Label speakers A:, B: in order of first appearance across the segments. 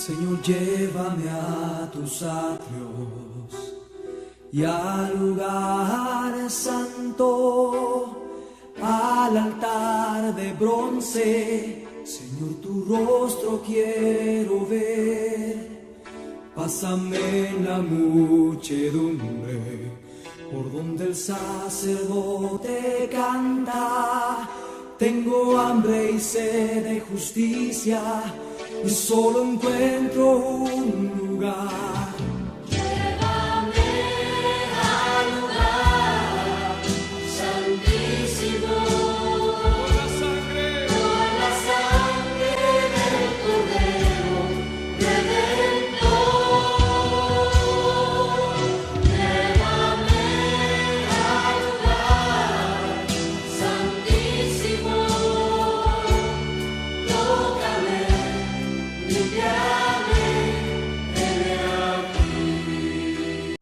A: Señor, llévame a tus atrios y al lugar santo, al altar de bronce. Señor, tu rostro quiero ver. Pásame en la muchedumbre, por donde el sacerdote canta. Tengo hambre y sed de justicia, y solo encuentro un lugar.
B: Llévame al lugar santísimo, por la sangre del Cordero Redentor. Llévame al lugar santísimo, tócame, limpiame, heme aquí.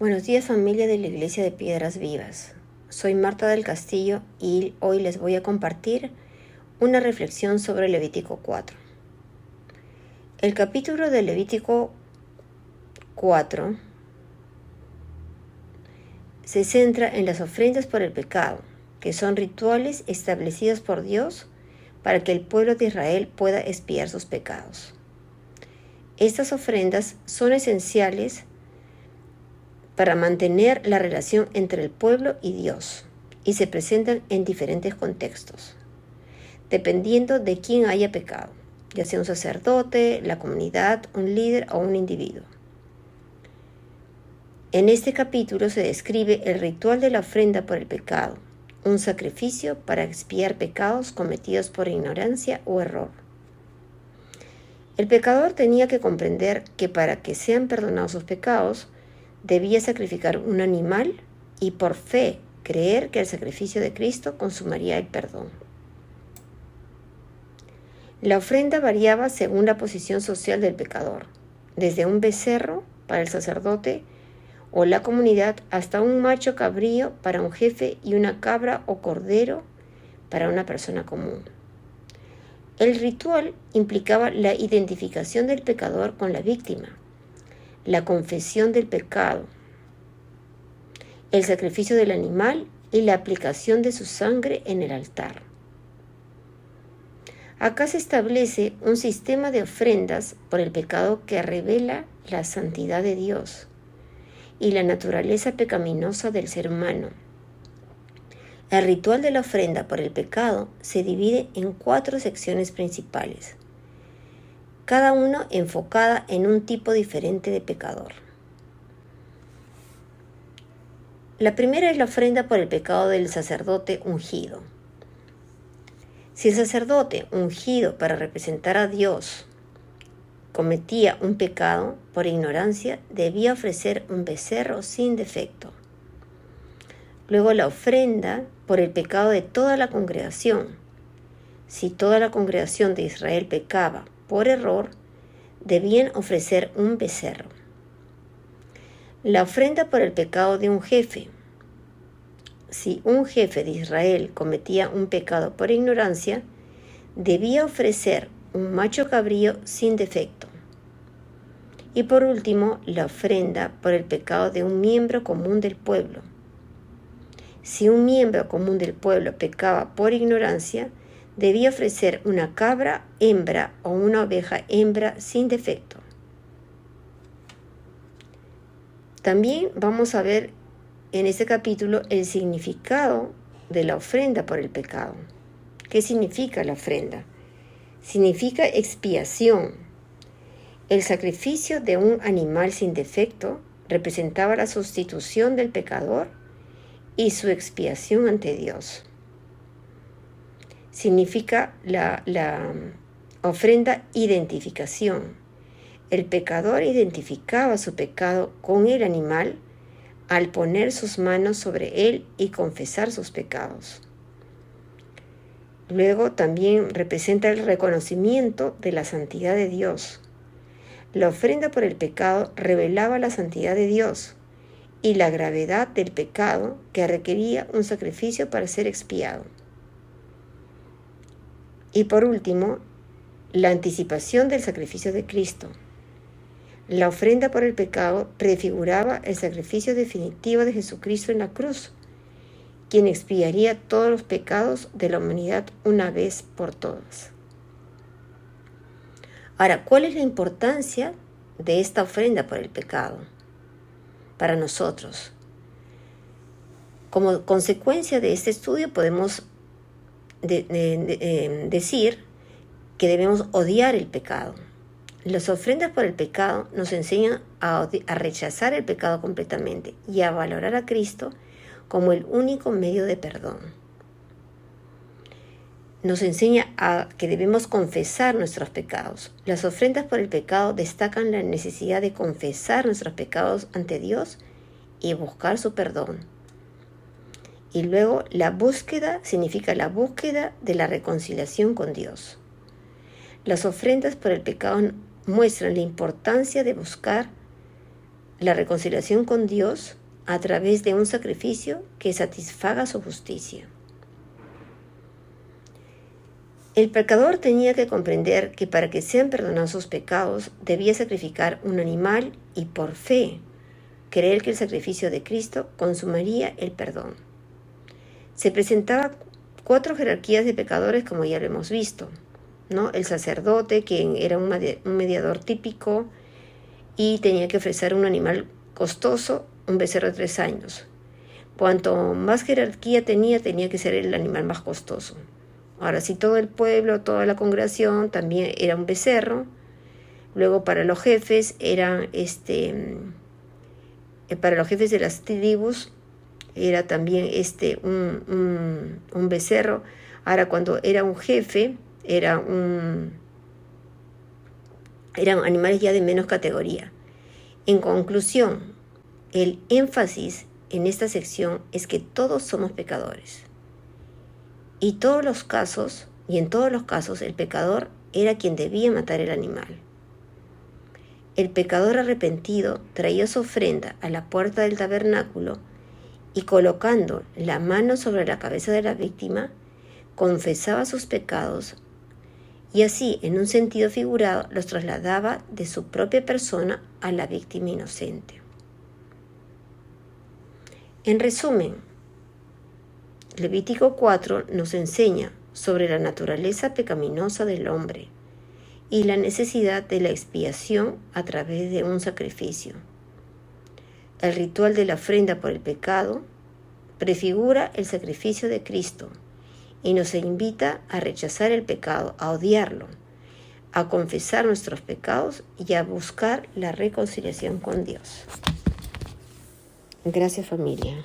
C: Buenos días, familia de la Iglesia de Piedras Vivas. Soy Marta del Castillo y hoy les voy a compartir una reflexión sobre Levítico 4. El capítulo de Levítico 4 se centra en las ofrendas por el pecado, que son rituales establecidos por Dios para que el pueblo de Israel pueda expiar sus pecados. Estas ofrendas son esenciales para mantener la relación entre el pueblo y Dios, y se presentan en diferentes contextos, dependiendo de quién haya pecado, ya sea un sacerdote, la comunidad, un líder o un individuo. En este capítulo se describe el ritual de la ofrenda por el pecado, un sacrificio para expiar pecados cometidos por ignorancia o error. El pecador tenía que comprender que para que sean perdonados sus pecados, debía sacrificar un animal y por fe creer que el sacrificio de Cristo consumaría el perdón. La ofrenda variaba según la posición social del pecador, desde un becerro para el sacerdote o la comunidad hasta un macho cabrío para un jefe y una cabra o cordero para una persona común. El ritual implicaba la identificación del pecador con la víctima, la confesión del pecado, el sacrificio del animal y la aplicación de su sangre en el altar. Acá se establece un sistema de ofrendas por el pecado que revela la santidad de Dios y la naturaleza pecaminosa del ser humano. El ritual de la ofrenda por el pecado se divide en 4 secciones principales, cada uno enfocada en un tipo diferente de pecador. La primera es la ofrenda por el pecado del sacerdote ungido. Si el sacerdote ungido para representar a Dios cometía un pecado por ignorancia, debía ofrecer un becerro sin defecto. Luego la ofrenda por el pecado de toda la congregación. Si toda la congregación de Israel pecaba por error, debían ofrecer un becerro. La ofrenda por el pecado de un jefe. Si un jefe de Israel cometía un pecado por ignorancia, debía ofrecer un macho cabrío sin defecto. Y por último, la ofrenda por el pecado de un miembro común del pueblo. Si un miembro común del pueblo pecaba por ignorancia, debía ofrecer una cabra hembra o una oveja hembra sin defecto. También vamos a ver en este capítulo el significado de la ofrenda por el pecado. ¿Qué significa la ofrenda? Significa expiación. El sacrificio de un animal sin defecto representaba la sustitución del pecador y su expiación ante Dios. Significa la ofrenda identificación. El pecador identificaba su pecado con el animal al poner sus manos sobre él y confesar sus pecados. Luego también representa el reconocimiento de la santidad de Dios. La ofrenda por el pecado revelaba la santidad de Dios y la gravedad del pecado que requería un sacrificio para ser expiado. Y por último, la anticipación del sacrificio de Cristo. La ofrenda por el pecado prefiguraba el sacrificio definitivo de Jesucristo en la cruz, quien expiaría todos los pecados de la humanidad una vez por todas. Ahora, ¿cuál es la importancia de esta ofrenda por el pecado para nosotros? Como consecuencia de este estudio podemos decir que debemos odiar el pecado. Las ofrendas por el pecado nos enseñan a rechazar el pecado completamente y a valorar a Cristo como el único medio de perdón. Nos enseña a que debemos confesar nuestros pecados. Las ofrendas por el pecado destacan la necesidad de confesar nuestros pecados ante Dios y buscar su perdón. Y luego la búsqueda significa la búsqueda de la reconciliación con Dios. Las ofrendas por el pecado muestran la importancia de buscar la reconciliación con Dios a través de un sacrificio que satisfaga su justicia. El pecador tenía que comprender que para que sean perdonados sus pecados debía sacrificar un animal y por fe creer que el sacrificio de Cristo consumaría el perdón. Se presentaban 4 jerarquías de pecadores como ya lo hemos visto, ¿no? El sacerdote, quien era un mediador típico y tenía que ofrecer un animal costoso, un becerro de 3 años. Cuanto más jerarquía tenía que ser el animal más costoso. Ahora, si todo el pueblo, toda la congregación también era un becerro, luego para los jefes eran para los jefes de las tribus era también un becerro. Ahora, cuando era un jefe, eran animales ya de menos categoría. En conclusión, el énfasis en esta sección es que todos somos pecadores. Y en todos los casos, el pecador era quien debía matar el animal. El pecador arrepentido traía su ofrenda a la puerta del tabernáculo y colocando la mano sobre la cabeza de la víctima, confesaba sus pecados y así, en un sentido figurado, los trasladaba de su propia persona a la víctima inocente. En resumen, Levítico 4 nos enseña sobre la naturaleza pecaminosa del hombre y la necesidad de la expiación a través de un sacrificio. El ritual de la ofrenda por el pecado prefigura el sacrificio de Cristo y nos invita a rechazar el pecado, a odiarlo, a confesar nuestros pecados y a buscar la reconciliación con Dios. Gracias, familia.